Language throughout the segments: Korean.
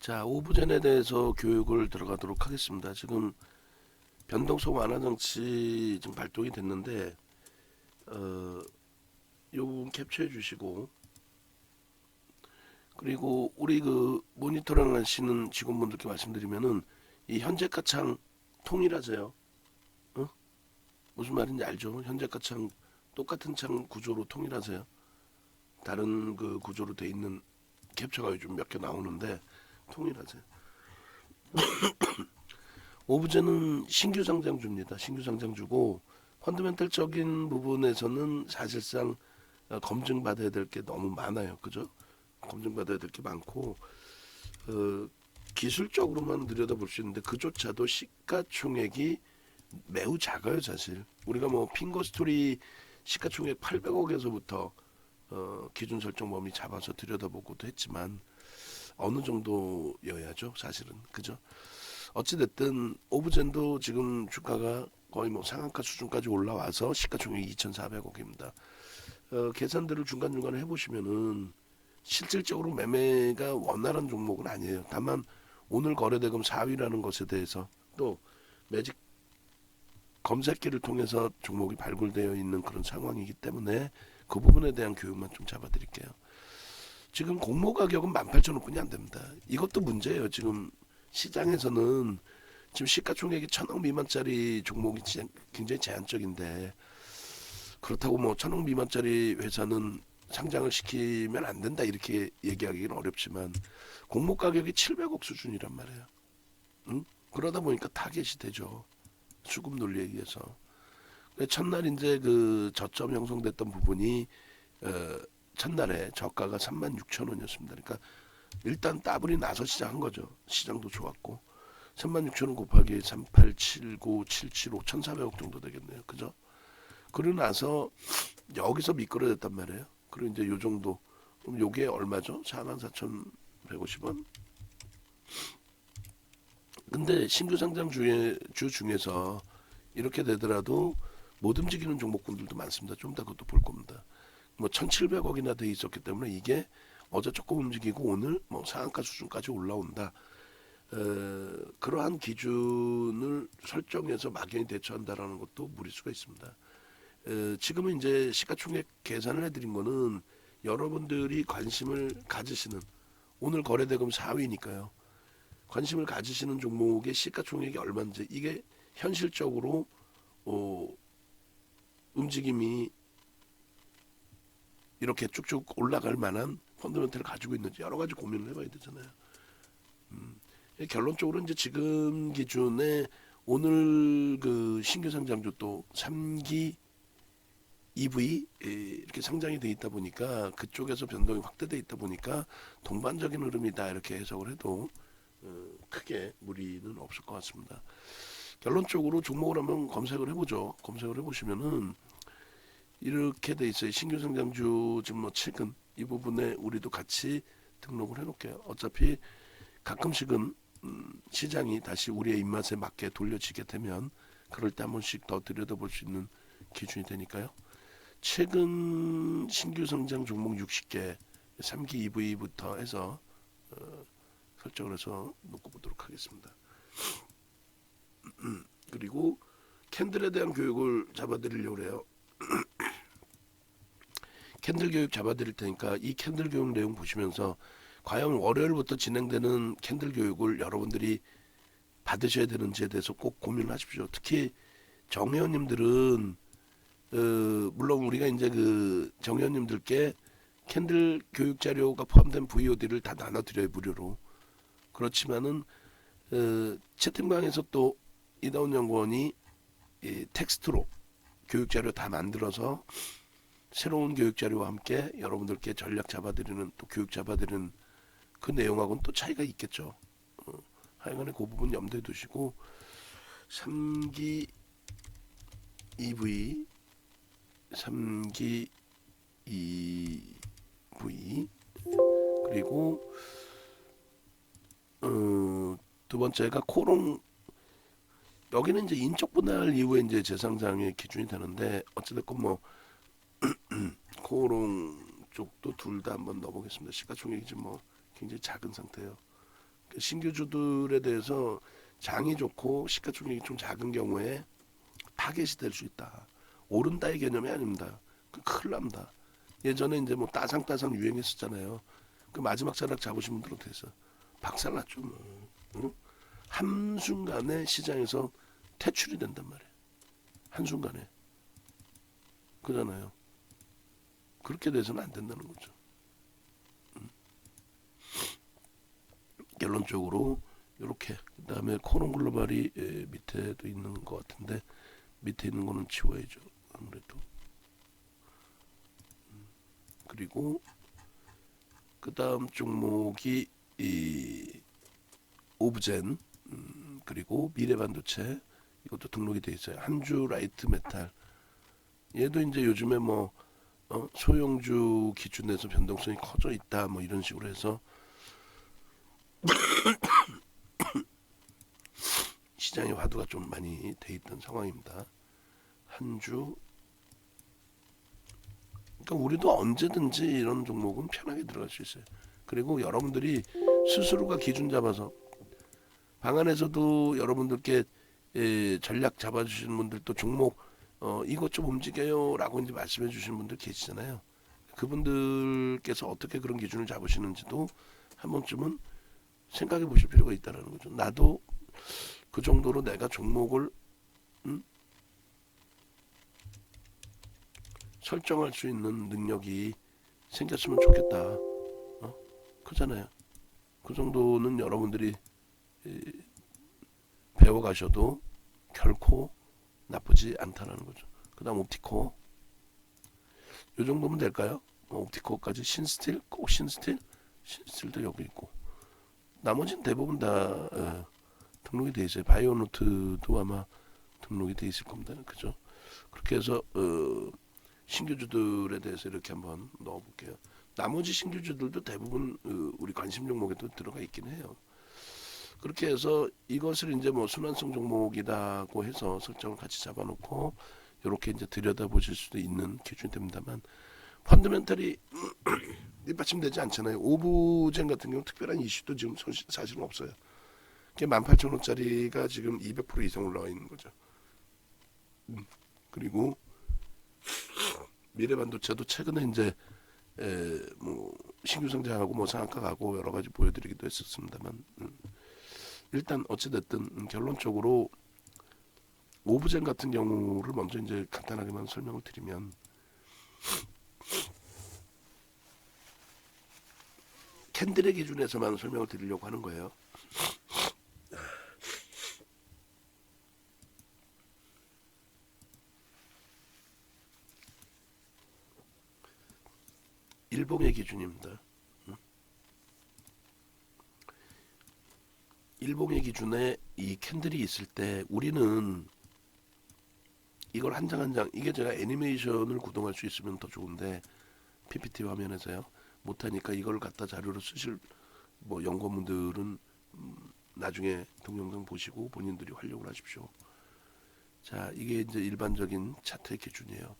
자, 오부전에 대해서 교육을 들어가도록 하겠습니다. 지금 변동성 완화 장치 지금 발동이 됐는데 이 부분 캡처해 주시고, 그리고 우리 그 모니터링 하시는 직원분들께 말씀드리면은 이 현재가 창 통일하세요. 어? 무슨 말인지 알죠? 현재가 창 똑같은 창 구조로 통일하세요. 다른 그 구조로 돼 있는 캡처가 요즘 몇 개 나오는데 통일하세요. 오브제는 신규 상장주입니다. 신규 상장주고 펀더멘탈적인 부분에서는 사실상 검증받아야 될 게 너무 많아요. 그죠? 검증받아야 될 게 많고 기술적으로만 들여다볼 수 있는데 그조차도 시가총액이 매우 작아요. 사실 우리가 뭐 핑거스토리 시가총액 800억에서부터 기준 설정 범위 잡아서 들여다보고도 했지만 어느 정도여야죠. 사실은 그죠? 어찌됐든 오브젠도 지금 주가가 거의 뭐 상한가 수준까지 올라와서 시가총액이 2,400억입니다. 계산들을 중간중간에 해보시면은 실질적으로 매매가 원활한 종목은 아니에요. 다만 오늘 거래대금 4위라는 것에 대해서 또 매직 검색기를 통해서 종목이 발굴되어 있는 그런 상황이기 때문에 그 부분에 대한 교육만 좀 잡아드릴게요. 지금 공모 가격은 18,000원뿐이 안 됩니다. 이것도 문제예요. 지금 시장에서는 지금 시가총액이 1,000억 미만짜리 종목이 굉장히 제한적인데, 그렇다고 뭐 1,000억 미만짜리 회사는 상장을 시키면 안 된다 이렇게 얘기하기는 어렵지만 공모 가격이 700억 수준이란 말이에요. 응? 그러다 보니까 타겟이 되죠. 수급 논리에 의해서. 첫날 이제 그 저점 형성됐던 부분이 첫날에 저가가 36,000원이었습니다. 그러니까 일단 따블이 나서 시작한 거죠. 시장도 좋았고 36,000원 곱하기 3879, 775, 1,400억 정도 되겠네요. 그죠? 그러고 나서 여기서 미끄러졌단 말이에요. 그리고 이제 요 정도. 그럼 요게 얼마죠? 44,150원. 근데 신규 상장 주 중에서 이렇게 되더라도 못 움직이는 종목군들도 많습니다. 좀 이따 그것도 볼 겁니다. 뭐 1,700억이나 돼 있었기 때문에 이게 어제 조금 움직이고 오늘 뭐 상한가 수준까지 올라온다. 그러한 기준을 설정해서 막연히 대처한다라는 것도 무리수가 있습니다. 지금은 이제 시가총액 계산을 해드린 거는 여러분들이 관심을 가지시는 오늘 거래대금 4위니까요. 관심을 가지시는 종목의 시가총액이 얼마인지 이게 현실적으로 움직임이 이렇게 쭉쭉 올라갈 만한 펀더멘털을 가지고 있는지 여러 가지 고민을 해봐야 되잖아요. 결론적으로 이제 지금 기준에 오늘 그 신규 상장주 또 3기 EV 이렇게 상장이 돼 있다 보니까 그쪽에서 변동이 확대돼 있다 보니까 동반적인 흐름이다 이렇게 해석을 해도 크게 무리는 없을 것 같습니다. 결론적으로 종목을 한번 검색을 해보죠. 검색을 해보시면은 이렇게 돼 있어요. 신규 상장주 지금 뭐 최근 이 부분에 우리도 같이 등록을 해놓을게요. 어차피 가끔씩은 시장이 다시 우리의 입맛에 맞게 돌려지게 되면 그럴 때 한 번씩 더 들여다볼 수 있는 기준이 되니까요. 최근 신규 상장 종목 60개 3기 EV부터 해서 설정을 해서 놓고 보도록 하겠습니다. 그리고 캔들에 대한 교육을 잡아드리려고 해요. 캔들 교육 잡아드릴 테니까 이 캔들 교육 내용 보시면서 과연 월요일부터 진행되는 캔들 교육을 여러분들이 받으셔야 되는지에 대해서 꼭 고민하십시오. 특히 정회원님들은 물론 우리가 이제 그 정회원님들께 캔들 교육 자료가 포함된 VOD를 다 나눠드려요, 무료로. 그렇지만은 채팅방에서 또 이다운 연구원이 텍스트로 교육 자료 다 만들어서 새로운 교육 자료와 함께 여러분들께 전략 잡아드리는 또 교육 잡아드리는 그 내용하고는 또 차이가 있겠죠. 하여간에 그 부분 염두에 두시고 3기 EV 3기 EV 그리고 두 번째가 코롱. 여기는 이제 인적 분할 이후에 이제 재상장의 기준이 되는데 어찌됐건 뭐 코롱 쪽도 둘 다 한번 넣어보겠습니다. 시가총액이 지금 뭐 굉장히 작은 상태예요. 신규주들에 대해서 장이 좋고 시가총액이 좀 작은 경우에 타겟이 될 수 있다. 오른다의 개념이 아닙니다. 큰일 납니다. 예전에 이제 뭐 따상따상 유행했었잖아요. 그 마지막 자락 잡으신 분들 어떻게 했어? 박살났죠. 뭐. 응? 한순간에 시장에서 퇴출이 된단 말이에요. 한순간에. 그잖아요. 그렇게 돼서는 안 된다는 거죠. 결론적으로 이렇게. 그다음에 코론 글로벌이 밑에도 있는 것 같은데 밑에 있는 거는 지워야죠. 아무래도. 그리고 그다음 종목이 이 오브젠, 그리고 미래반도체, 이것도 등록이 돼 있어요. 한주 라이트 메탈. 얘도 이제 요즘에 뭐 소형주 기준에서 변동성이 커져 있다 뭐 이런 식으로 해서 시장의 화두가 좀 많이 돼 있던 상황입니다. 한주. 그러니까 우리도 언제든지 이런 종목은 편하게 들어갈 수 있어요. 그리고 여러분들이 스스로가 기준 잡아서 방안에서도 여러분들께 전략 잡아주시는 분들도 종목 이것 좀 움직여요라고 이제 말씀해 주시는 분들 계시잖아요. 그분들께서 어떻게 그런 기준을 잡으시는지도 한 번쯤은 생각해 보실 필요가 있다는 거죠. 나도 그 정도로 내가 종목을 설정할 수 있는 능력이 생겼으면 좋겠다. 그잖아요. 그 정도는 여러분들이 배워가셔도 결코 나쁘지 않다는 거죠. 그 다음 옵티코. 이 정도면 될까요? 옵티코까지. 신스틸, 꼭 신스틸. 신스틸도 여기 있고. 나머지는 대부분 다 등록이 돼 있어요. 바이오노트도 아마 등록이 돼 있을 겁니다. 그죠? 그렇게 해서 신규주들에 대해서 이렇게 한번 넣어볼게요. 나머지 신규주들도 대부분 우리 관심 종목에도 들어가 있긴 해요. 그렇게 해서 이것을 이제 뭐 순환성 종목이라고 해서 설정을 같이 잡아놓고 이렇게 이제 들여다보실 수도 있는 기준이 됩니다만, 펀더멘털이 뒷받침되지 않잖아요. 오브젠 같은 경우 특별한 이슈도 지금 사실은 없어요. 18,000원짜리가 지금 200% 이상 올라와 있는 거죠. 그리고 미래반도체도 최근에 이제 뭐 신규 성장하고 뭐 상한가 가고 여러 가지 보여드리기도 했었습니다만, 일단 어찌됐든 결론적으로 오브젠 같은 경우를 먼저 이제 간단하게만 설명을 드리면, 캔들의 기준에서만 설명을 드리려고 하는 거예요. 일봉의 기준입니다. 일봉의 기준에 이 캔들이 있을 때 우리는 이걸 한 장 한 장, 이게 제가 애니메이션을 구동할 수 있으면 더 좋은데 PPT 화면에서요 못하니까 이걸 갖다 자료로 쓰실 뭐 연구원분들은 나중에 동영상 보시고 본인들이 활용을 하십시오. 자, 이게 이제 일반적인 차트의 기준이에요.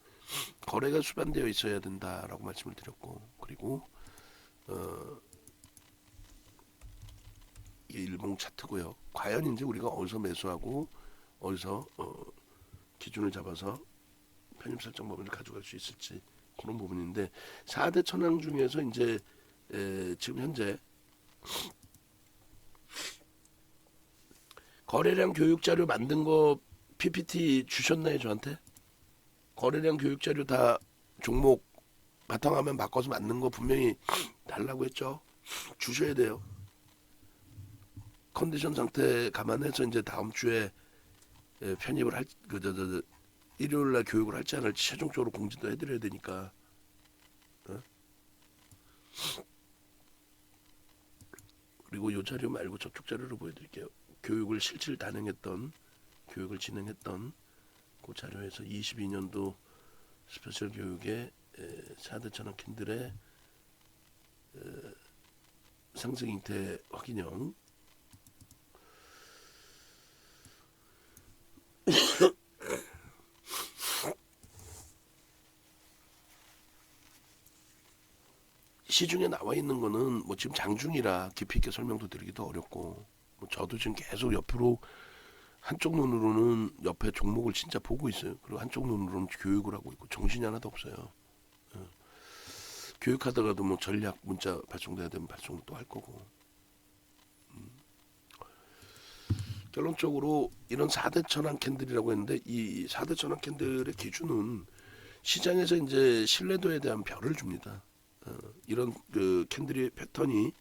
거래가 수반되어 있어야 된다라고 말씀을 드렸고, 그리고 이게 일봉 차트고요. 과연 이제 우리가 어디서 매수하고 어디서 기준을 잡아서 편입 설정 범위를 가져갈 수 있을지 그런 부분인데, 4대 천왕 중에서 이제 지금 현재 거래량 교육 자료 만든 거 PPT 주셨나요, 저한테? 거래량 교육 자료 다 종목 바탕화면 바꿔서 만든 거 분명히 달라고 했죠. 주셔야 돼요. 컨디션 상태 감안해서 이제 다음 주에 편입을 할 일요일 날 교육을 할지 안 할지 최종적으로 공지도 해드려야 되니까. 그리고 이 자료 말고 저쪽 자료를 보여드릴게요. 교육을 실질 단행했던, 교육을 진행했던 그 자료에서 22년도 스페셜 교육의 4대 천왕 캔들의 상승 형태 확인형. 시중에 나와 있는 거는 뭐 지금 장중이라 깊이 있게 설명도 드리기도 어렵고 뭐 저도 지금 계속 옆으로 한쪽 눈으로는 옆에 종목을 진짜 보고 있어요. 그리고 한쪽 눈으로는 교육을 하고 있고 정신이 하나도 없어요. 어. 교육하다가도 뭐 전략 문자 발송돼야 되면 발송도 할 거고. 결론적으로 이런 4대 천왕 캔들이라고 했는데 이 4대 천왕 캔들의 기준은 시장에서 이제 신뢰도에 대한 별을 줍니다. 이런 그 캔들의 패턴이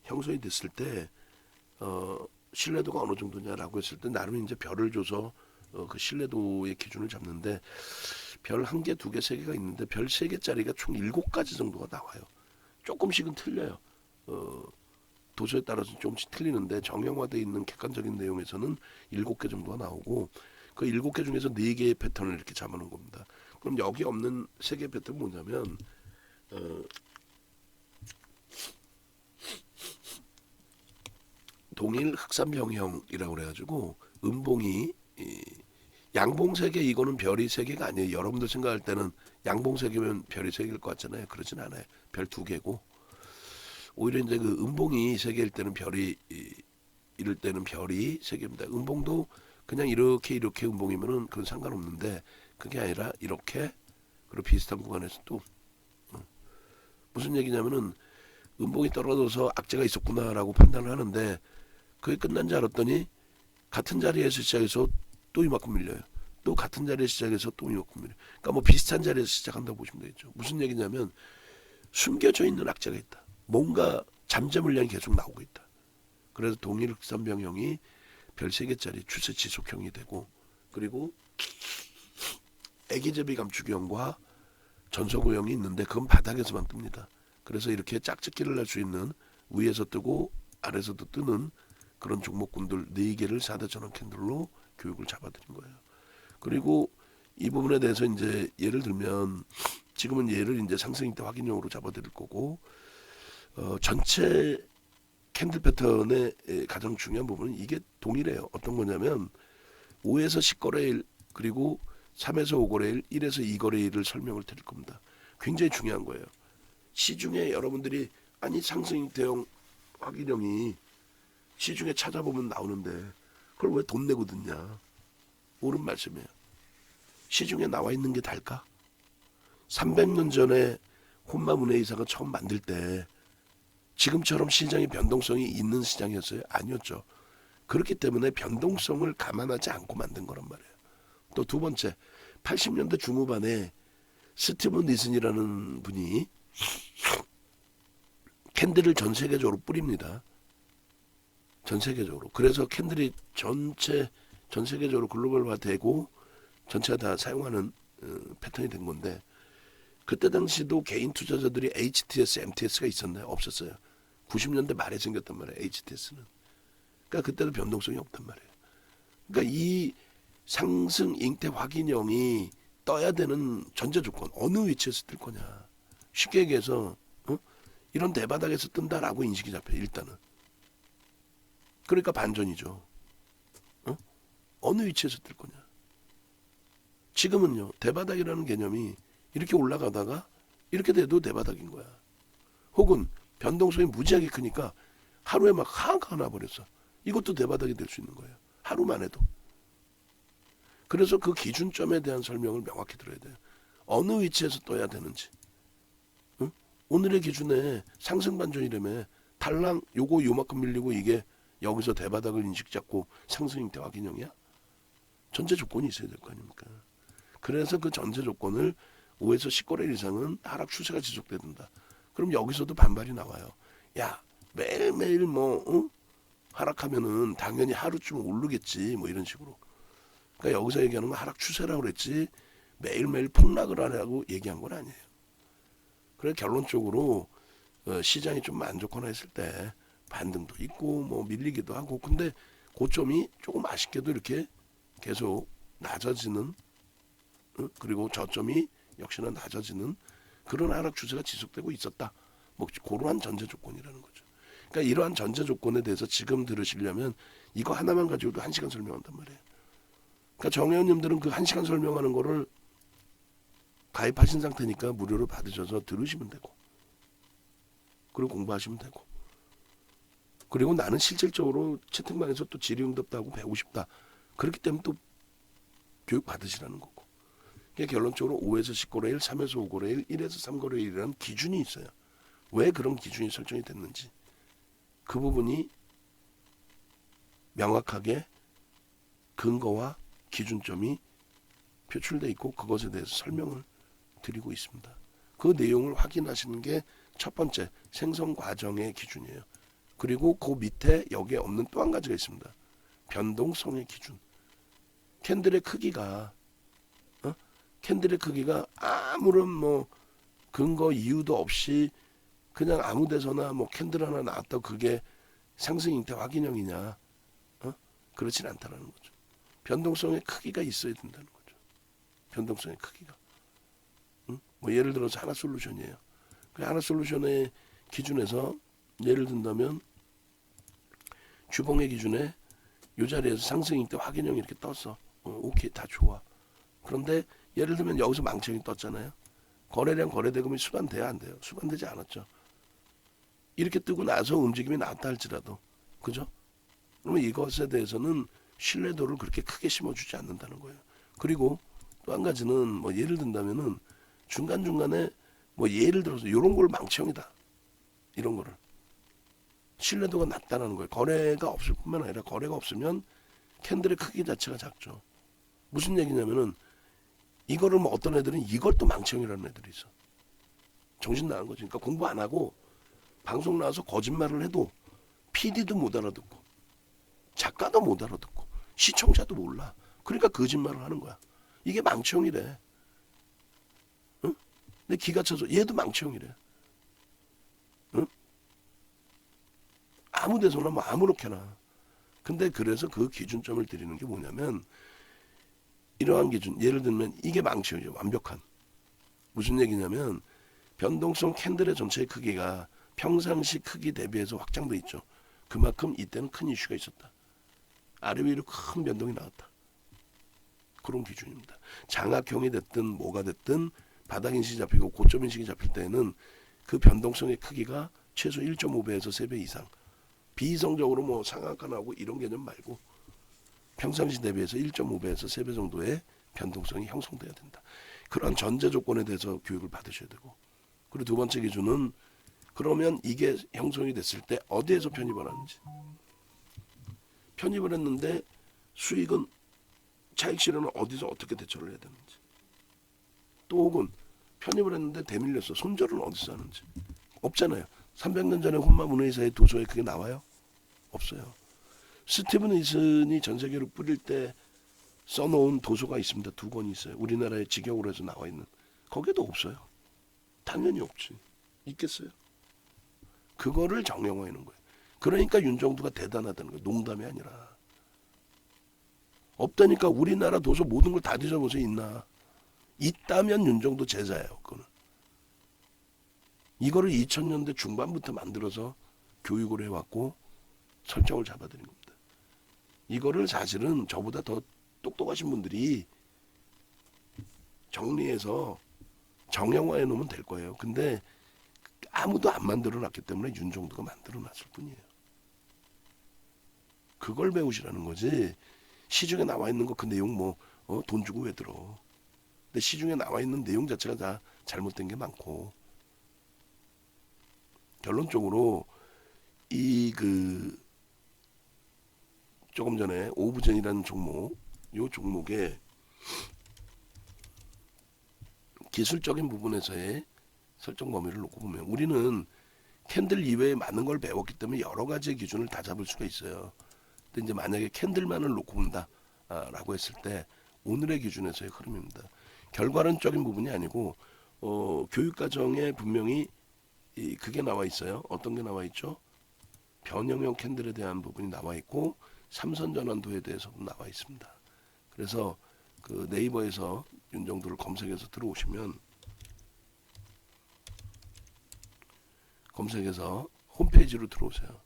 형성이 됐을 때 신뢰도가 어느 정도냐라고 했을 때 나름 이제 별을 줘서 그 신뢰도의 기준을 잡는데 별 1개, 2개, 3개가 있는데 별 3개짜리가 총 7가지 정도가 나와요. 조금씩은 틀려요. 도서에 따라서 조금씩 틀리는데 정형화되어 있는 객관적인 내용에서는 7개 정도가 나오고 그 7개 중에서 4개의 패턴을 이렇게 잡아놓은 겁니다. 그럼 여기 없는 3개의 패턴은 뭐냐면 동일 흑산병형이라고 그래가지고 음봉이 양봉 3개 이거는 별이 3개가 아니에요. 여러분들 생각할 때는 양봉 3개면 별이 3개일 것 같잖아요. 그러진 않아요. 별 2개고 오히려 이제 그 음봉이 3개일 때는 별이 이럴 때는 별이 3개입니다. 음봉도 그냥 이렇게 음봉이면은 그건 상관없는데 그게 아니라 이렇게 그리고 비슷한 구간에서도 무슨 얘기냐면은 음봉이 떨어져서 악재가 있었구나라고 판단을 하는데 그게 끝난 줄 알았더니 같은 자리에서 시작해서 또 이만큼 밀려요. 또 같은 자리에서 시작해서 또 이만큼 밀려요. 그러니까 뭐 비슷한 자리에서 시작한다고 보시면 되겠죠. 무슨 얘기냐면 숨겨져 있는 악재가 있다. 뭔가 잠재 물량이 계속 나오고 있다. 그래서 동일 흑산병형이 별 3개짜리 추세 지속형이 되고 그리고 애기제비 감축형과 전서구형이 있는데 그건 바닥에서만 뜹니다. 그래서 이렇게 짝짓기를 할 수 있는 위에서 뜨고 아래에서도 뜨는 그런 종목군들 4개를 4대 전환 캔들로 교육을 잡아드린 거예요. 그리고 이 부분에 대해서 이제 예를 들면 지금은 얘를 이제 상승 때 확인용으로 잡아드릴 거고 전체 캔들 패턴의 가장 중요한 부분은 이게 동일해요. 어떤 거냐면 5에서 10거래일 그리고 3에서 5거래일 1에서 2거래일을 설명을 드릴 겁니다. 굉장히 중요한 거예요. 시중에 여러분들이 아니 상승 대형 확인형이 시중에 찾아보면 나오는데 그걸 왜 돈 내고 듣냐. 옳은 말씀이에요. 시중에 나와 있는 게 달까? 300년 전에 혼마문해이사가 처음 만들 때 지금처럼 시장의 변동성이 있는 시장이었어요? 아니었죠. 그렇기 때문에 변동성을 감안하지 않고 만든 거란 말이에요. 또 두 번째, 80년대 중후반에 스티븐 니슨이라는 분이 캔들을 전 세계적으로 뿌립니다. 전 세계적으로. 그래서 캔들이 전 세계적으로 글로벌화되고 전체가 다 사용하는 패턴이 된 건데 그때 당시도 개인 투자자들이 HTS, MTS가 있었나요? 없었어요. 90년대 말에 생겼단 말이에요. HTS는. 그러니까 그때도 변동성이 없단 말이에요. 그러니까 이 상승 잉태 확인형이 떠야 되는 전제 조건 어느 위치에서 뜰 거냐. 쉽게 얘기해서 이런 대바닥에서 뜬다라고 인식이 잡혀요. 일단은. 그러니까 반전이죠. 어느 위치에서 뜰 거냐. 지금은요. 대바닥이라는 개념이 이렇게 올라가다가 이렇게 돼도 대바닥인 거야. 혹은 변동성이 무지하게 크니까 하루에 막 하한가 나버렸어. 이것도 대바닥이 될 수 있는 거예요. 하루만 해도. 그래서 그 기준점에 대한 설명을 명확히 들어야 돼요. 어느 위치에서 떠야 되는지. 응? 오늘의 기준에 상승 반전이라며 달랑 요거 요만큼 밀리고 이게 여기서 대바닥을 인식 잡고 상승 형태 확인형이야? 전제 조건이 있어야 될 거 아닙니까? 그래서 그 전제 조건을 5에서 10거래일 이상은 하락 추세가 지속된다. 그럼 여기서도 반발이 나와요. 야 매일매일 하락하면은 당연히 하루쯤 오르겠지 뭐 이런 식으로. 그러니까 여기서 얘기하는 건 하락 추세라고 그랬지 매일매일 폭락을 하라고 얘기한 건 아니에요. 그래서 결론적으로 시장이 좀 안 좋거나 했을 때 반등도 있고 뭐 밀리기도 하고 근데 고점이 조금 아쉽게도 이렇게 계속 낮아지는 그리고 저점이 역시나 낮아지는 그런 하락 추세가 지속되고 있었다. 뭐 그러한 전제 조건이라는 거죠. 그러니까 이러한 전제 조건에 대해서 지금 들으시려면 이거 하나만 가지고도 1시간 설명한단 말이에요. 그러니까 정회원님들은 그 1시간 설명하는 거를 가입하신 상태니까 무료로 받으셔서 들으시면 되고 그리고 공부하시면 되고. 그리고 나는 실질적으로 채팅방에서 또 질의응답도 하고 배우고 싶다. 그렇기 때문에 또 교육 받으시라는 거고. 그러니까 결론적으로 5에서 10거래일, 3에서 5거래일, 1에서 3거래일이라는 기준이 있어요. 왜 그런 기준이 설정이 됐는지. 그 부분이 명확하게 근거와 기준점이 표출돼 있고 그것에 대해서 설명을 드리고 있습니다. 그 내용을 확인하시는 게 첫 번째 생성 과정의 기준이에요. 그리고 그 밑에 여기에 없는 또 한 가지가 있습니다. 변동성의 기준. 캔들의 크기가 아무런 뭐 근거 이유도 없이 그냥 아무 데서나 뭐 캔들 하나 나왔다고 그게 상승 잉태 확인형이냐? 그렇진 않다는 거죠. 변동성의 크기가 있어야 된다는 거죠. 변동성의 크기가. 뭐 예를 들어서 하나솔루션이에요. 그 하나솔루션의 기준에서 예를 든다면 주봉의 기준에 이 자리에서 상승 잉태 확인형이 이렇게 떴어. 오케이, 다 좋아. 그런데 예를 들면 여기서 망치형이 떴잖아요. 거래량 거래대금이 수반돼야 안 돼요? 수반되지 않았죠. 이렇게 뜨고 나서 움직임이 나왔다 할지라도, 그죠? 그러면 이것에 대해서는 신뢰도를 그렇게 크게 심어주지 않는다는 거예요. 그리고 또 한 가지는 뭐 예를 든다면은 중간중간에 뭐 예를 들어서 이런 걸 망치형이다. 이런 거를. 신뢰도가 낮다는 거예요. 거래가 없을 뿐만 아니라 거래가 없으면 캔들의 크기 자체가 작죠. 무슨 얘기냐면은 이거를 뭐 어떤 애들은 이걸 또 망치형이라는 애들이 있어. 정신 나간 거지. 그러니까 공부 안 하고 방송 나와서 거짓말을 해도 PD도 못 알아듣고 작가도 못 알아듣고 시청자도 몰라. 그러니까 거짓말을 하는 거야. 이게 망치형이래. 응? 근데 기가 차서 얘도 망치형이래. 응? 아무 데서나 뭐 아무렇게나. 근데 그래서 그 기준점을 드리는 게 뭐냐면 이러한 기준, 예를 들면 이게 망치형이죠. 완벽한. 무슨 얘기냐면 변동성 캔들의 전체 크기가 평상시 크기 대비해서 확장돼 있죠. 그만큼 이때는 큰 이슈가 있었다. 아래 위로 큰 변동이 나왔다. 그런 기준입니다. 장악형이 됐든 뭐가 됐든 바닥 인식이 잡히고 고점 인식이 잡힐 때에는 그 변동성의 크기가 최소 1.5배에서 3배 이상. 비이성적으로 뭐 상한가 나오고 이런 개념 말고 평상시 대비해서 1.5배에서 3배 정도의 변동성이 형성돼야 된다. 그런 전제 조건에 대해서 교육을 받으셔야 되고. 그리고 두 번째 기준은 그러면 이게 형성이 됐을 때 어디에서 편입을 하는지. 편입을 했는데 수익은 차익 실현은 어디서 어떻게 대처를 해야 되는지. 또 혹은 편입을 했는데 대밀렸어. 손절은 어디서 하는지. 없잖아요. 300년 전에 혼마 문의사의 도서에 그게 나와요? 없어요. 스티븐 이슨이 전 세계로 뿌릴 때 써놓은 도서가 있습니다. 2권이 있어요. 우리나라의 직역으로 해서 나와 있는. 거기에도 없어요. 당연히 없지. 있겠어요? 그거를 정형화해 놓은 거예요. 그러니까 윤정두가 대단하다는 거예요. 농담이 아니라. 없다니까 우리나라 도서 모든 걸 다 뒤져보세요. 있나? 있다면 윤정두 제자예요. 그거는. 이거를 2000년대 중반부터 만들어서 교육을 해왔고 설정을 잡아드린 겁니다. 이거를 사실은 저보다 더 똑똑하신 분들이 정리해서 정형화해 놓으면 될 거예요. 근데 아무도 안 만들어놨기 때문에 윤정두가 만들어놨을 뿐이에요. 그걸 배우시라는 거지. 시중에 나와 있는 거 그 내용 뭐 돈 주고 왜 들어. 근데 시중에 나와 있는 내용 자체가 다 잘못된 게 많고 결론적으로 이 조금 전에 오브젠이라는 종목, 이 종목의 기술적인 부분에서의 설정 범위를 놓고 보면 우리는 캔들 이외에 많은 걸 배웠기 때문에 여러 가지의 기준을 다 잡을 수가 있어요. 근데 이제 만약에 캔들만을 놓고 본다라고 했을 때 오늘의 기준에서의 흐름입니다. 결과론적인 부분이 아니고 교육 과정에 분명히 그게 나와 있어요. 어떤 게 나와 있죠? 변형형 캔들에 대한 부분이 나와 있고 삼선 전환도에 대해서도 나와 있습니다. 그래서 그 네이버에서 윤정두를 검색해서 들어오시면 검색해서 홈페이지로 들어오세요.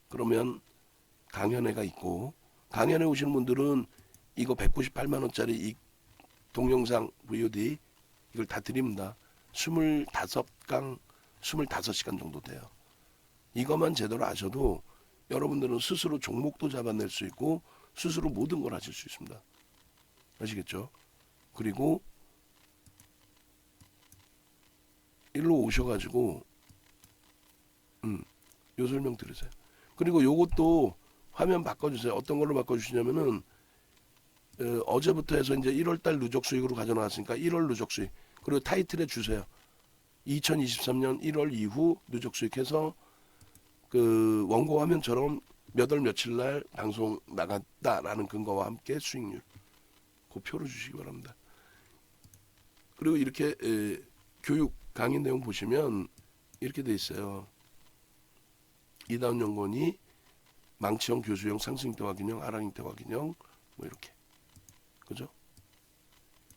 그러면 강연회가 있고 강연회 오시는 분들은 이거 198만 원짜리 이 동영상 VOD 이걸 다 드립니다. 25시간 정도 돼요. 이것만 제대로 아셔도 여러분들은 스스로 종목도 잡아낼 수 있고 스스로 모든 걸 하실 수 있습니다. 아시겠죠? 그리고 일로 오셔가지고 요 설명 들으세요. 그리고 요것도 화면 바꿔주세요. 어떤 걸로 바꿔주시냐면은 어제부터 해서 이제 1월달 누적 수익으로 가져나왔으니까 1월 누적 수익, 그리고 타이틀에 주세요. 2023년 1월 이후 누적 수익해서 그 원고 화면처럼 몇 월 며칠 날 방송 나갔다라는 근거와 함께 수익률 그 표를 주시기 바랍니다. 그리고 이렇게 교육 강의 내용 보시면 이렇게 돼 있어요. 이다운 연구원이 망치형, 교수형, 상승형태 확인형, 하락형태 확인형 뭐 이렇게, 그죠?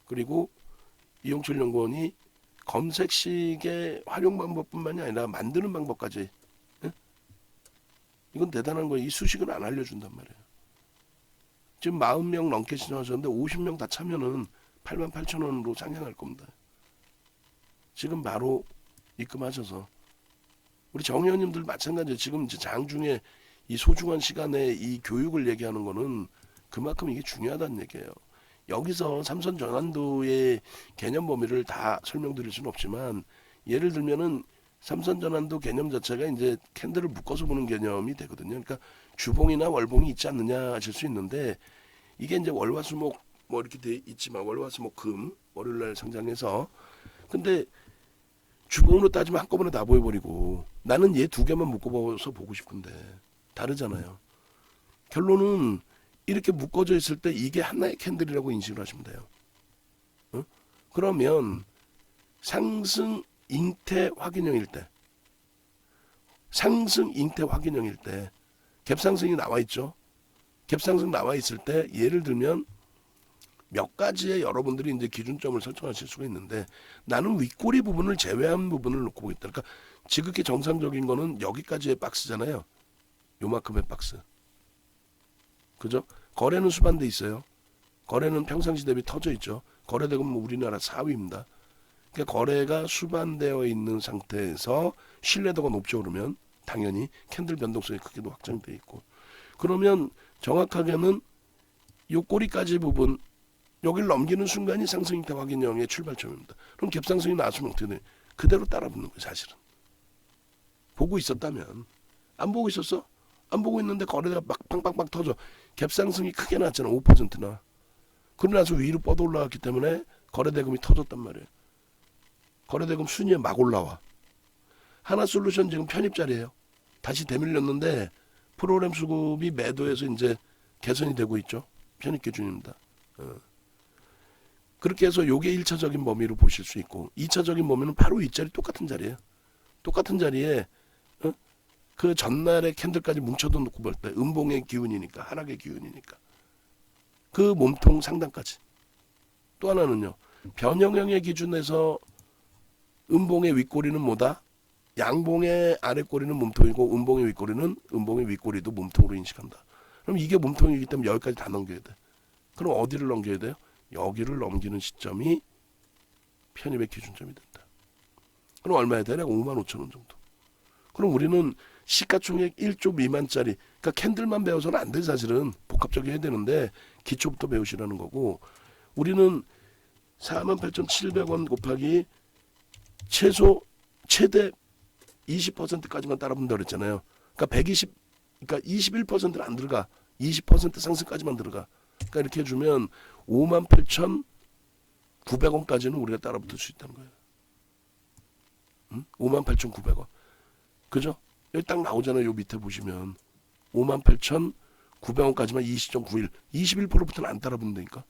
그리고 이용철 연구원이 검색식의 활용 방법뿐만이 아니라 만드는 방법까지, 예? 이건 대단한 거예요. 이 수식을 안 알려준단 말이에요. 지금 40명 넘게 신청하셨는데 50명 다 차면은 88,000원으로 상향할 겁니다. 지금 바로 입금하셔서. 우리 정의원님들 마찬가지예요. 지금 이제 장중에 이 소중한 시간에 이 교육을 얘기하는 거는 그만큼 이게 중요하다는 얘기예요. 여기서 삼선 전환도의 개념 범위를 다 설명드릴 수는 없지만, 예를 들면은 삼선 전환도 개념 자체가 이제 캔들을 묶어서 보는 개념이 되거든요. 그러니까 주봉이나 월봉이 있지 않느냐 하실 수 있는데, 이게 이제 월화수목 뭐 이렇게 돼 있지만 월화수목금 월요일날 상장해서, 근데 주봉으로 따지면 한꺼번에 다 보여버리고 나는 얘 두 개만 묶어서 보고 싶은데 다르잖아요. 결론은 이렇게 묶어져 있을 때 이게 하나의 캔들이라고 인식을 하시면 돼요. 그러면 상승 잉태 확인형일 때, 상승 잉태 확인형일 때 갭상승이 나와 있죠. 갭상승 나와 있을 때 예를 들면 몇 가지의 여러분들이 이제 기준점을 설정하실 수가 있는데, 나는 윗꼬리 부분을 제외한 부분을 놓고 보겠다. 그러니까 지극히 정상적인 거는 여기까지의 박스잖아요. 요만큼의 박스. 그죠? 거래는 수반돼 있어요. 거래는 평상시 대비 터져 있죠. 거래대금 우리나라 4위입니다. 그러니까 거래가 수반되어 있는 상태에서 신뢰도가 높죠. 그러면 당연히 캔들 변동성이 크게도 확장돼 있고, 그러면 정확하게는 요 꼬리까지 부분 여기를 넘기는 순간이 상승잉태 확인형의 출발점입니다. 그럼 갭상승이 나왔으면 어떻게 돼? 그대로 따라붙는 거예요. 사실은 보고 있었다면. 안 보고 있었어? 안 보고 있는데 거래가 막 빵빵빵 터져. 갭상승이 크게 났잖아. 5%나. 그러고 나서 위로 뻗어 올라갔기 때문에 거래대금이 터졌단 말이에요. 거래대금 순위에 막 올라와. 하나솔루션 지금 편입자리예요. 다시 되밀렸는데 프로그램 수급이 매도에서 이제 개선이 되고 있죠. 편입 기준입니다. 그렇게 해서 요게 1차적인 범위로 보실 수 있고, 2차적인 범위는 바로 이 자리, 똑같은 자리예요. 똑같은 자리에 그 전날의 캔들까지 뭉쳐도 놓고 볼 때 음봉의 기운이니까, 하락의 기운이니까 그 몸통 상단까지. 또 하나는요, 변형형의 기준에서 음봉의 윗꼬리는 뭐다? 양봉의 아랫꼬리는 몸통이고 음봉의 윗꼬리는 음봉의 윗꼬리도 몸통으로 인식한다. 그럼 이게 몸통이기 때문에 여기까지 다 넘겨야 돼. 그럼 어디를 넘겨야 돼요? 여기를 넘기는 시점이 편입의 기준점이 된다. 그럼 얼마야 되냐? 55,000원 정도. 그럼 우리는 시가총액 1조 미만짜리, 그러니까 캔들만 배워서는 안 돼. 사실은 복합적이 해야 되는데 기초부터 배우시라는 거고, 우리는 48,700원 곱하기 최대 20%까지만 따라본다 그랬잖아요. 그러니까 21%는 안 들어가. 20% 상승까지만 들어가. 그러니까 이렇게 해주면 58,900원까지는 우리가 따라붙을 수 있다는 거예요. 58,900원. 그죠? 여기 딱 나오잖아요. 요 밑에 보시면 58,900원까지만 20.91, 21%부터는 안 따라붙는다니까.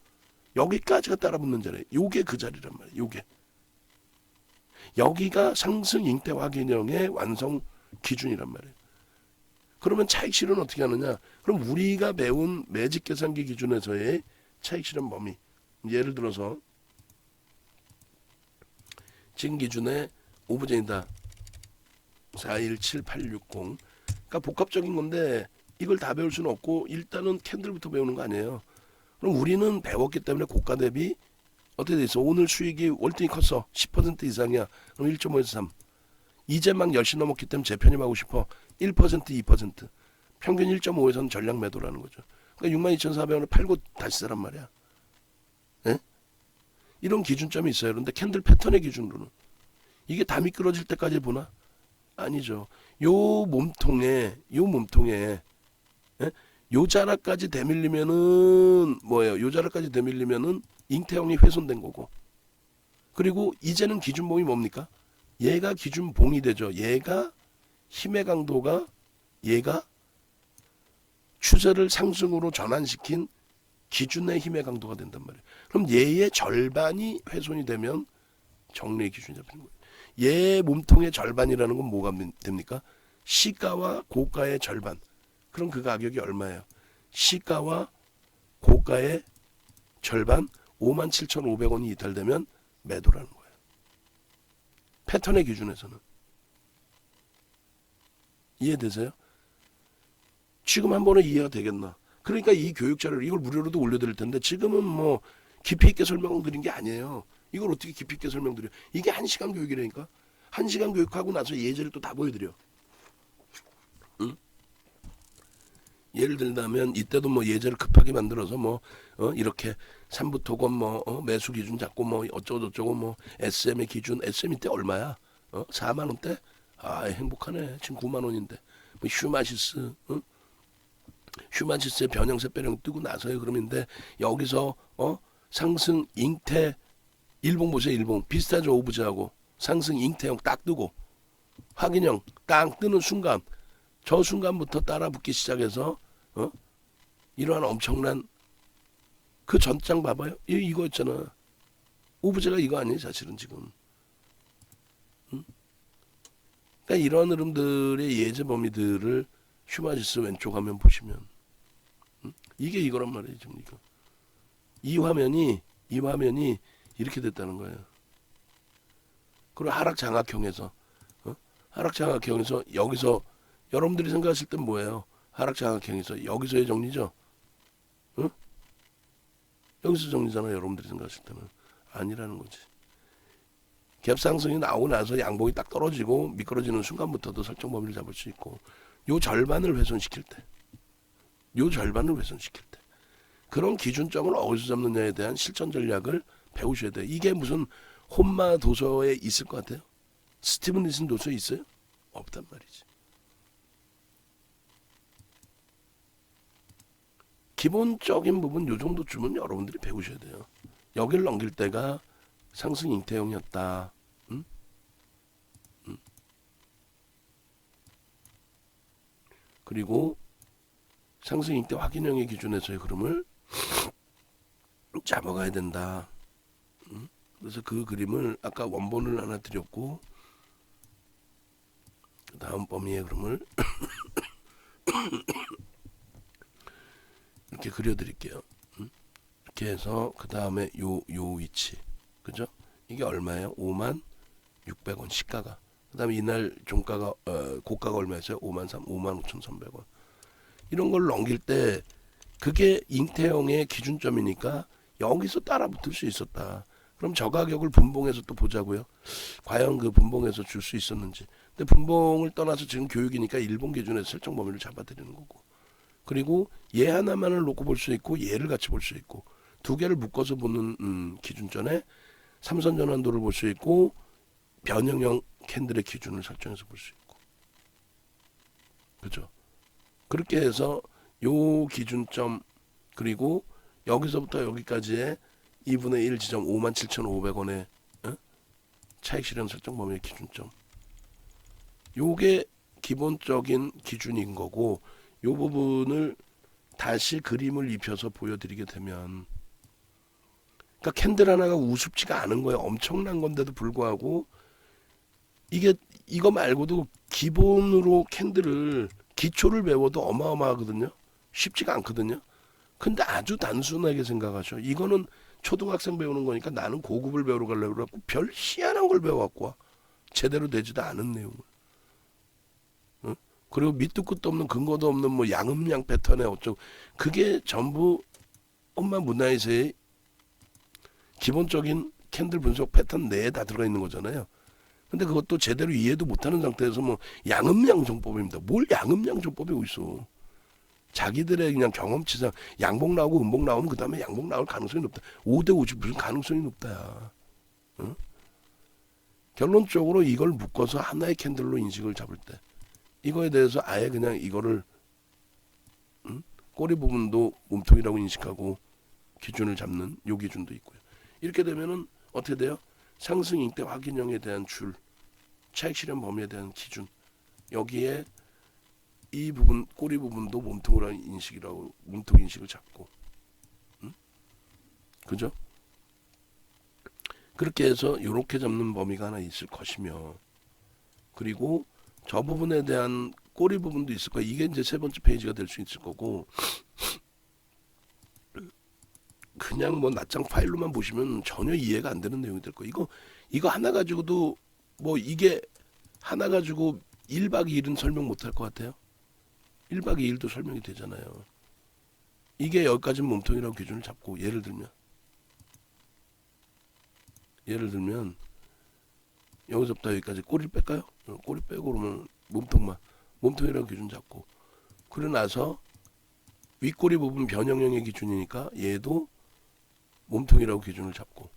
여기까지가 따라붙는 자리예요. 요게 그 자리란 말이에요. 요게. 여기가 상승 잉태 확인형의 완성 기준이란 말이에요. 그러면 차익 실현 어떻게 하느냐? 그럼 우리가 배운 매직 계산기 기준에서의 차익 실현 범위. 예를 들어서 지금 기준에 오브제이다 417860. 그러니까 복합적인 건데 이걸 다 배울 수는 없고 일단은 캔들부터 배우는 거 아니에요. 그럼 우리는 배웠기 때문에 고가 대비 어떻게 돼 있어? 오늘 수익이 월등히 컸어. 10% 이상이야. 그럼 1.5에서 3. 이제 막 10시 넘었기 때문에 재편입하고 싶어. 1%, 2%. 평균 1.5에서는 전량 매도라는 거죠. 그러니까 62,400원을 팔고 다시 사란 말이야. 예? 이런 기준점이 있어요. 그런데 캔들 패턴의 기준으로는 이게 다 미끄러질 때까지 보나? 아니죠. 요 몸통에 예? 요 자락까지 대밀리면은 뭐예요? 요 자락까지 대밀리면은 잉태형이 훼손된 거고. 그리고 이제는 기준봉이 뭡니까? 얘가 기준봉이 되죠. 얘가 힘의 강도가 얘가 추세를 상승으로 전환시킨 기준의 힘의 강도가 된단 말이에요. 그럼 얘의 절반이 훼손이 되면 정리의 기준이 잡히는 거예요. 얘 몸통의 절반이라는 건 뭐가 됩니까? 시가와 고가의 절반. 그럼 그 가격이 얼마예요? 시가와 고가의 절반 57,500원이 이탈되면 매도라는 거예요. 패턴의 기준에서는. 이해되세요? 지금 한 번에 이해가 되겠나? 그러니까 이 교육자를 이걸 무료로도 올려드릴 텐데 지금은 뭐 깊이 있게 설명을 드린 게 아니에요. 이걸 어떻게 깊이 있게 설명드려? 이게 1시간 교육이라니까. 1시간 교육하고 나서 예제를 또 다 보여드려. 응? 예를 들자면 이때도 뭐 예제를 급하게 만들어서 뭐 이렇게 삼부토건 뭐 매수 기준 잡고 뭐 어쩌고저쩌고 뭐 SM의 기준 SM 이때 얼마야? 4만 원대? 아 행복하네. 지금 9만 원인데. 뭐 휴마시스 휴마시스의 변형세 빼령 뜨고 나서요. 그러면데 여기서 상승 잉태 일봉 보세요. 일봉 비슷하죠. 오브제하고 상승 잉태형 딱 뜨고 확인형 딱 뜨는 순간 저 순간부터 따라붙기 시작해서 이러한 엄청난 그 전장 봐봐요. 이거 있잖아. 오브제가 이거 아니에요. 사실은 지금. 그러니까 이런 흐름들의 예제 범위들을 휴마시스 왼쪽 화면 보시면 이게 이거란 말이에요. 지금 이거. 이 화면이 이렇게 됐다는 거예요. 그리고 하락 장악형에서 하락 장악형에서 여기서 여러분들이 생각하실 땐 뭐예요? 하락 장악형에서 여기서의 정리죠. 여기서 정리잖아요. 여러분들이 생각하실 때는 아니라는 거지. 갭 상승이 나오고 나서 양봉이 딱 떨어지고 미끄러지는 순간부터도 설정 범위를 잡을 수 있고 요 절반을 훼손시킬 때 그런 기준점을 어디서 잡느냐에 대한 실전 전략을 배우셔야 돼요. 이게 무슨 혼마 도서에 있을 것 같아요? 스티븐 리슨 도서에 있어요? 없단 말이지. 기본적인 부분 요 정도쯤은 여러분들이 배우셔야 돼요. 여기를 넘길 때가 상승 잉태형이었다. 그리고 상승 잉태 확인형의 기준에서의 흐름을 잡아가야 된다. 그래서 그 그림을 아까 원본을 하나 드렸고 그 다음 범위의 흐름을 이렇게 그려드릴게요. 이렇게 해서 그 다음에 요 위치 그죠? 이게 얼마예요? 56,600원 시가가. 그 다음에 이날 종가가 고가가 얼마였어요? 55,300원. 이런 걸 넘길 때 그게 잉태형의 기준점이니까 여기서 따라 붙을 수 있었다. 그럼 저 가격을 분봉해서 또 보자고요. 과연 그 분봉에서 줄 수 있었는지. 근데 분봉을 떠나서 지금 교육이니까 일본 기준에서 설정 범위를 잡아드리는 거고. 그리고 얘 하나만을 놓고 볼 수 있고 얘를 같이 볼 수 있고 두 개를 묶어서 보는 기준점에 삼선 전환도를 볼 수 있고 변형형 캔들의 기준을 설정해서 볼 수 있고 그죠? 그렇게 해서 요 기준점 그리고 여기서부터 여기까지의 2분의 1 지점 57,500원의 차익 실현 설정 범위의 기준점 요게 기본적인 기준인 거고 요 부분을 다시 그림을 입혀서 보여드리게 되면 그러니까 캔들 하나가 우습지가 않은 거예요. 엄청난 건데도 불구하고 이게 이거 말고도 기본으로 캔들을 기초를 배워도 어마어마하거든요. 쉽지가 않거든요. 근데 아주 단순하게 생각하죠. 이거는 초등학생 배우는 거니까 나는 고급을 배우러 가려고 그래갖고 별 희한한 걸 배워갖고 와. 제대로 되지도 않은 내용을. 그리고 밑도 끝도 없는 근거도 없는 뭐 양음양 패턴에 어쩌고 그게 전부 엄마 문화에서의 기본적인 캔들 분석 패턴 내에 다 들어가 있는 거잖아요. 근데 그것도 제대로 이해도 못하는 상태에서 뭐 양음양정법입니다. 뭘 양음양정법이 어딨어. 자기들의 그냥 경험치상 양복 나오고 음복 나오면 그 다음에 양복 나올 가능성이 높다. 5대50 무슨 가능성이 높다야. 응? 결론적으로 이걸 묶어서 하나의 캔들로 인식을 잡을 때 이거에 대해서 아예 그냥 이거를 꼬리 부분도 몸통이라고 인식하고 기준을 잡는 요 기준도 있고요. 이렇게 되면은 어떻게 돼요? 상승 잉태 확인형에 대한 줄, 차익 실현 범위에 대한 기준, 여기에 이 부분 꼬리 부분도 몸통이라는 인식이라고 몸통 인식을 잡고, 그죠? 그렇게 해서 이렇게 잡는 범위가 하나 있을 것이며, 그리고 저 부분에 대한 꼬리 부분도 있을 거야. 이게 이제 세 번째 페이지가 될 수 있을 거고, 그냥 뭐 낱장 파일로만 보시면 전혀 이해가 안 되는 내용이 될 거예요. 이거 하나 가지고도 뭐 이게 하나 가지고 1박 2일은 설명 못 할 것 같아요. 1박 2일도 설명이 되잖아요. 이게 여기까지는 몸통이라고 기준을 잡고 예를 들면 여기서부터 여기까지 꼬리를 뺄까요? 꼬리 빼고 그러면 몸통이라고 기준 잡고 그러고 나서 윗꼬리 부분 변형형의 기준이니까 얘도 몸통이라고 기준을 잡고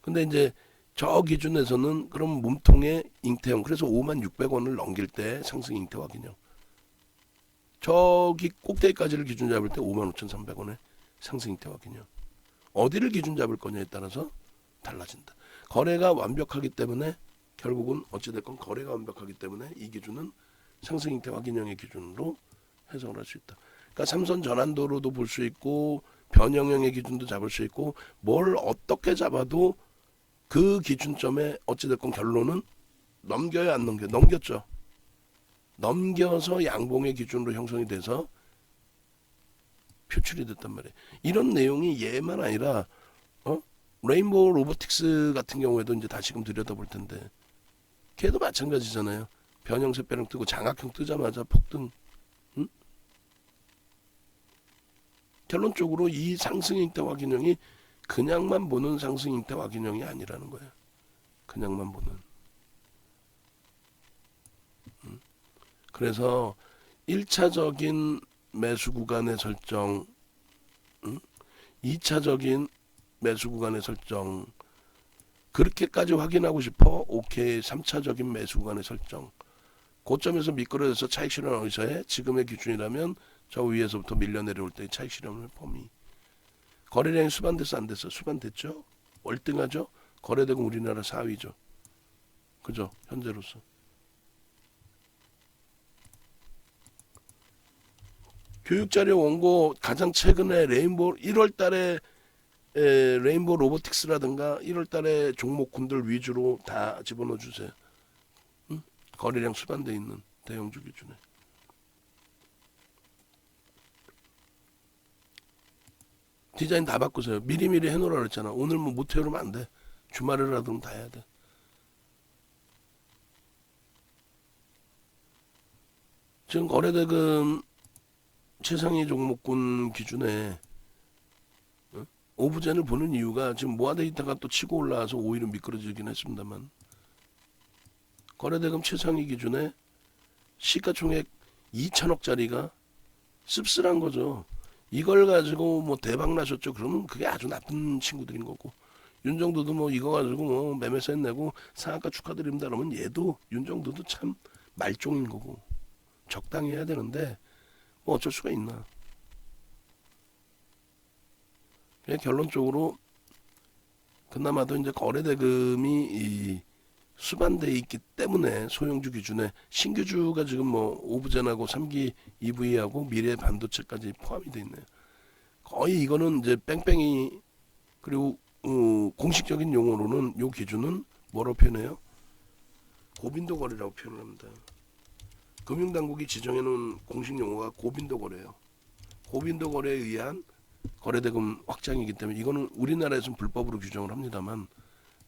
근데 이제 저 기준에서는 그럼 몸통의 잉태형 그래서 56,600원을 넘길 때 상승 잉태 확인형 저기 꼭대기까지를 기준 잡을 때 55,300원의 상승 잉태 확인형 어디를 기준 잡을 거냐에 따라서 달라진다. 거래가 완벽하기 때문에 결국은 어찌됐건 거래가 완벽하기 때문에 이 기준은 상승 잉태 확인형의 기준으로 해석을 할 수 있다. 그러니까 삼선 전환도로도 볼 수 있고 변형형의 기준도 잡을 수 있고 뭘 어떻게 잡아도 그 기준점에 어찌됐건 결론은 넘겨야 안 넘겨. 넘겼죠. 넘겨서 양봉의 기준으로 형성이 돼서 표출이 됐단 말이에요. 이런 내용이 얘만 아니라 레인보우 로보틱스 같은 경우에도 이제 다시금 들여다볼 텐데 걔도 마찬가지잖아요. 변형세 빼랑 뜨고 장악형 뜨자마자 폭등. 결론적으로 이 상승 잉태 확인형이 그냥만 보는 상승 잉태 확인형이 아니라는 거예요. 그냥만 보는. 그래서 1차적인 매수 구간의 설정, 2차적인 매수 구간의 설정, 그렇게까지 확인하고 싶어? 오케이. 3차적인 매수 구간의 설정. 고점에서 미끄러져서 차익 실현 의사에 지금의 기준이라면 저 위에서부터 밀려 내려올 때 차익 실현의 범위. 거래량이 수반됐어 안 됐어? 수반됐죠? 월등하죠? 거래대금 우리나라 4위죠. 그죠? 현재로서. 교육자료 원고 가장 최근에 레인보우 1월달에 레인보우 로보틱스라든가 1월달에 종목군들 위주로 다 집어넣어 주세요. 거래량 수반돼 있는 대형주 기준에. 디자인 다 바꾸세요. 미리미리 해놓으라 그랬잖아. 오늘 뭐 못 해오면 안 돼. 주말이라도 다 해야 돼. 지금 거래대금 최상위 종목군 기준에 오브젠을 보는 이유가 지금 모아데이터가 또 치고 올라와서 오히려 미끄러지긴 했습니다만 거래대금 최상위 기준에 시가총액 2천억짜리가 씁쓸한 거죠. 이걸 가지고 뭐 대박 나셨죠. 그러면 그게 아주 나쁜 친구들인 거고 윤정도도 뭐 이거 가지고 뭐 매매세 내고 상한가 축하드립니다. 그러면 얘도 윤정도도 참 말종인 거고 적당히 해야 되는데 뭐 어쩔 수가 있나. 결론적으로 그나마도 이제 거래대금이 이 수반돼 있기 때문에 소형주 기준에 신규주가 지금 뭐 오브젠하고 3기 EV하고 미래 반도체까지 포함이 돼 있네요. 거의 이거는 이제 뺑뺑이 그리고 공식적인 용어로는 요 기준은 뭐라고 표현해요? 고빈도 거래라고 표현을 합니다. 금융당국이 지정해놓은 공식 용어가 고빈도 거래예요. 고빈도 거래에 의한 거래대금 확장이기 때문에 이거는 우리나라에서는 불법으로 규정을 합니다만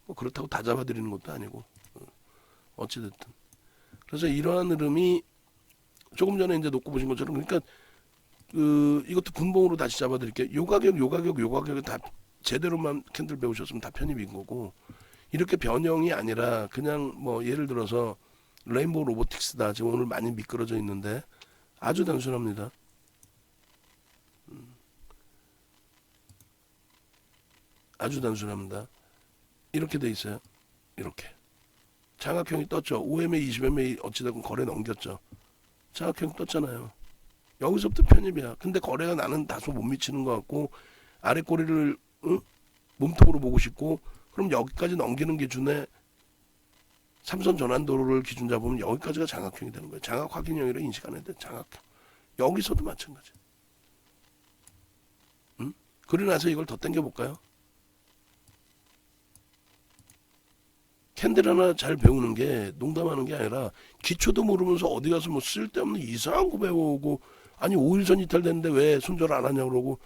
뭐 그렇다고 다 잡아들이는 것도 아니고 어찌됐든 그래서 이러한 흐름이 조금 전에 이제 놓고 보신 것처럼 그러니까 이것도 분봉으로 다시 잡아드릴게요. 요 가격에 다 제대로만 캔들 배우셨으면 다 편입인 거고 이렇게 변형이 아니라 그냥 뭐 예를 들어서 레인보우 로보틱스다. 지금 오늘 많이 미끄러져 있는데 아주 단순합니다. 아주 단순합니다. 이렇게 돼 있어요. 이렇게. 장악형이 떴죠. OMA 20MA 어찌됐건 거래 넘겼죠. 장악형 떴잖아요. 여기서부터 편입이야. 근데 거래가 나는 다소 못 미치는 것 같고 아래 꼬리를 몸통으로 보고 싶고 그럼 여기까지 넘기는 기준에 삼선 전환도로를 기준 잡으면 여기까지가 장악형이 되는 거예요. 장악 확인형이라 인식 안 해도 돼. 장악형. 여기서도 마찬가지. 그러고 나서 이걸 더 당겨볼까요? 캔들 하나 잘 배우는 게 농담하는 게 아니라 기초도 모르면서 어디 가서 뭐 쓸데없는 이상한 거 배워오고 아니 5일선 이탈됐는데 왜 손절 안 하냐고 그러고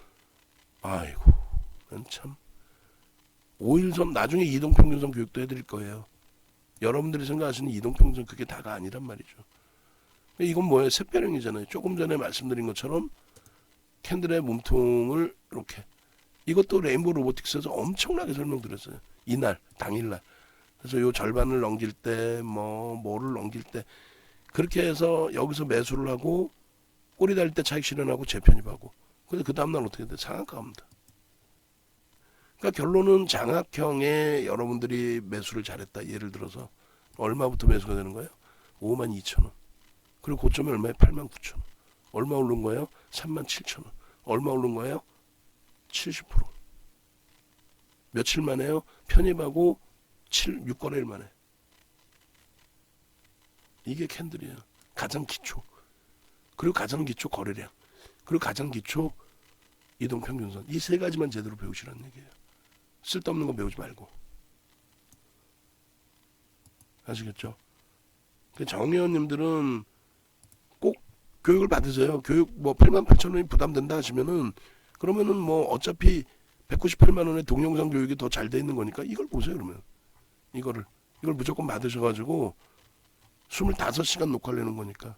아이고 참 5일선 나중에 이동평균선 교육도 해드릴 거예요. 여러분들이 생각하시는 이동평균선 그게 다가 아니란 말이죠. 이건 뭐예요? 샛별형이잖아요. 조금 전에 말씀드린 것처럼 캔들의 몸통을 이렇게 이것도 레인보우 로보틱스에서 엄청나게 설명드렸어요. 이날 당일날. 그래서 요 절반을 넘길 때 뭐를 넘길 때 그렇게 해서 여기서 매수를 하고 꼬리 달릴 때 차익 실현하고 재편입하고 근데 그 다음날 어떻게 돼? 장악가 합니다. 그러니까 결론은 장악형에 여러분들이 매수를 잘했다. 예를 들어서 얼마부터 매수가 되는 거예요? 52,000원. 그리고 고점이 얼마에 89,000원. 얼마 오른 거예요? 37,000원. 얼마 오른 거예요? 70%. 며칠 만에요? 편입하고 6거래일 만에. 이게 캔들이에요. 가장 기초. 그리고 가장 기초 거래량. 그리고 가장 기초 이동평균선. 이 세 가지만 제대로 배우시라는 얘기예요. 쓸데없는 거 배우지 말고. 아시겠죠? 정의원님들은 꼭 교육을 받으세요. 교육 뭐 88,000원이 부담된다 하시면은 그러면은 뭐 어차피 198만 원의 동영상 교육이 더 잘 돼 있는 거니까 이걸 보세요. 그러면 이걸 무조건 받으셔가지고 25시간 녹화를 내는 거니까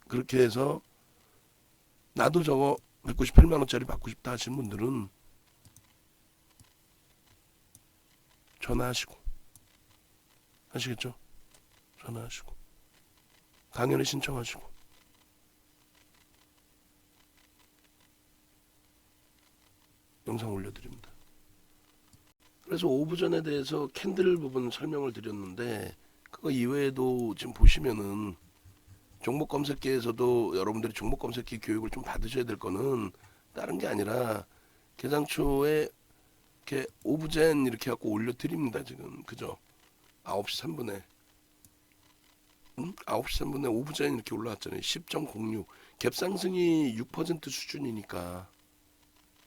그렇게 해서 나도 저거 198만 원짜리 받고 싶다 하시는 분들은 전화하시고 아시겠죠? 전화하시고 강연에 신청하시고 영상 올려드립니다. 그래서 오브전에 대해서 캔들 부분 설명을 드렸는데 그거 이외에도 지금 보시면은 종목 검색기에서도 여러분들이 종목 검색기 교육을 좀 받으셔야 될 거는 다른 게 아니라 개장초에 이렇게 오브젠 이렇게 갖고 올려드립니다. 지금 그죠? 9시 3분에 9시 3분에 오브젠 이렇게 올라왔잖아요. 10.06 갭상승이 6% 수준이니까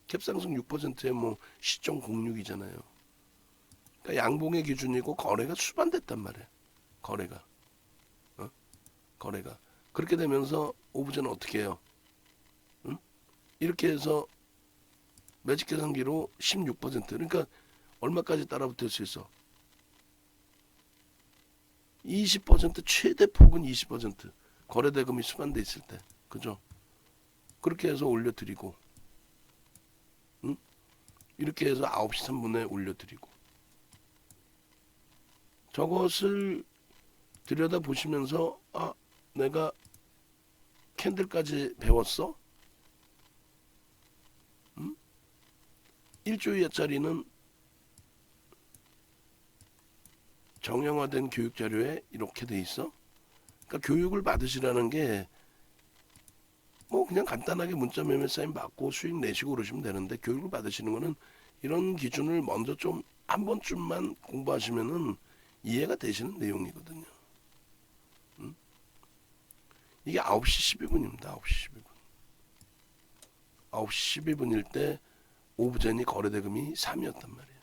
갭상승 6%에 뭐 10.06이잖아요. 그러니까 양봉의 기준이고 거래가 수반됐단 말이에요. 거래가 그렇게 되면서 오브젠은 어떻게 해요? 이렇게 해서 매직 계산기로 16% 그러니까 얼마까지 따라붙을 수 있어? 20% 최대 폭은 20% 거래대금이 수반돼 있을 때 그죠? 그렇게 해서 올려드리고 이렇게 해서 9시 3분에 올려드리고 저것을 들여다보시면서 내가 캔들까지 배웠어? 1조짜리는 정형화된 교육 자료에 이렇게 돼 있어. 그러니까 교육을 받으시라는 게 뭐 그냥 간단하게 문자 매매 사인 받고 수익 내시고 그러시면 되는데 교육을 받으시는 거는 이런 기준을 먼저 좀 한 번쯤만 공부하시면은 이해가 되시는 내용이거든요. 이게 9시 12분입니다. 9시 12분. 9시 12분일 때 오브젠이 거래대금이 3이었단 말이에요.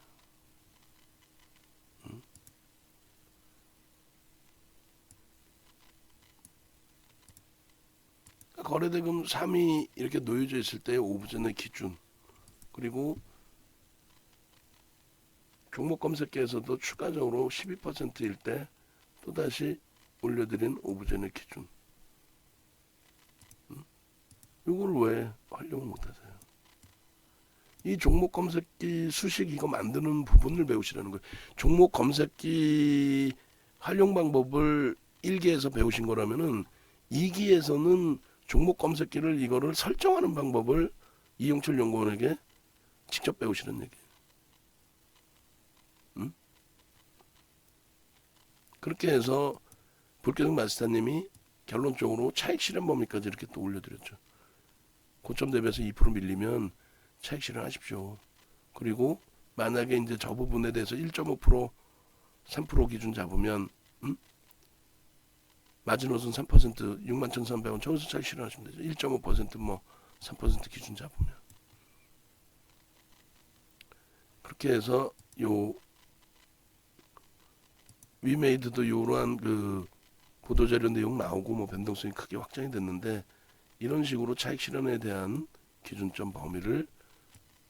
거래대금 3이 이렇게 놓여져 있을 때 오브젠의 기준 그리고 종목 검색기에서도 추가적으로 12%일 때 또다시 올려드린 오브젠의 기준 이걸 왜 활용을 못하세요? 이 종목 검색기 수식 이거 만드는 부분을 배우시라는 거예요. 종목 검색기 활용 방법을 1기에서 배우신 거라면은 2기에서는 종목 검색기를 이거를 설정하는 방법을 이용철 연구원에게 직접 배우시는 얘기예요. 응? 그렇게 해서 불교등 마스터님이 결론적으로 차익 실현 범위까지 이렇게 또 올려드렸죠. 고점 대비해서 2% 밀리면 차익 실현하십시오. 그리고 만약에 이제 저 부분에 대해서 1.5% 3% 기준 잡으면 마지노선 3% 61,300원 저기서 차익 실현하시면 되죠. 1.5%뭐 3% 기준 잡으면 그렇게 해서 요 위메이드도 요러한 그 보도자료 내용 나오고 뭐 변동성이 크게 확장이 됐는데 이런 식으로 차익 실현에 대한 기준점 범위를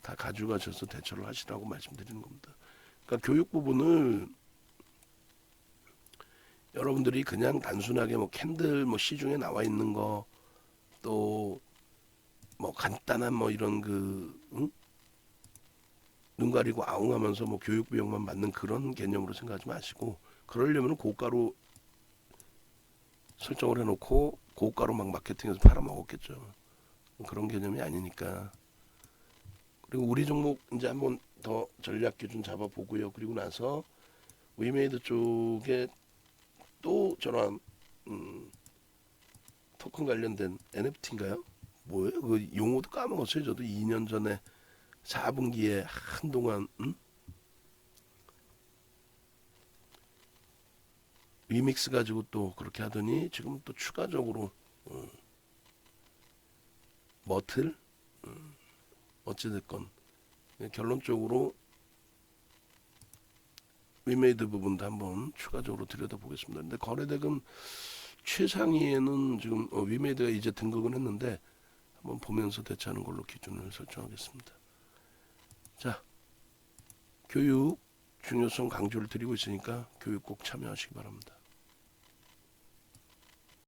다 가져가셔서 대처를 하시라고 말씀드리는 겁니다. 그러니까 교육 부분을 여러분들이 그냥 단순하게 뭐 캔들 뭐 시중에 나와 있는 거 또 뭐 간단한 뭐 이런 그 눈 가리고 아웅하면서 뭐 교육 비용만 받는 그런 개념으로 생각하지 마시고 그러려면 고가로 설정을 해놓고 고가로 막 마케팅해서 팔아먹었겠죠. 그런 개념이 아니니까. 그리고 우리 종목 이제 한번 더 전략 기준 잡아보고요. 그리고 나서 위메이드 쪽에 또 저런 토큰 관련된 NFT인가요? 뭐예요? 그 용어도 까먹었어요. 저도 2년 전에 4분기에 한동안 리믹스 가지고 또 그렇게 하더니 지금 또 추가적으로 머틀 어찌됐건 결론적으로 위메이드 부분도 한번 추가적으로 들여다보겠습니다. 근데 거래대금 최상위에는 지금 위메이드가 이제 등극은 했는데 한번 보면서 대처하는 걸로 기준을 설정하겠습니다. 자, 교육 중요성 강조를 드리고 있으니까 교육 꼭 참여하시기 바랍니다.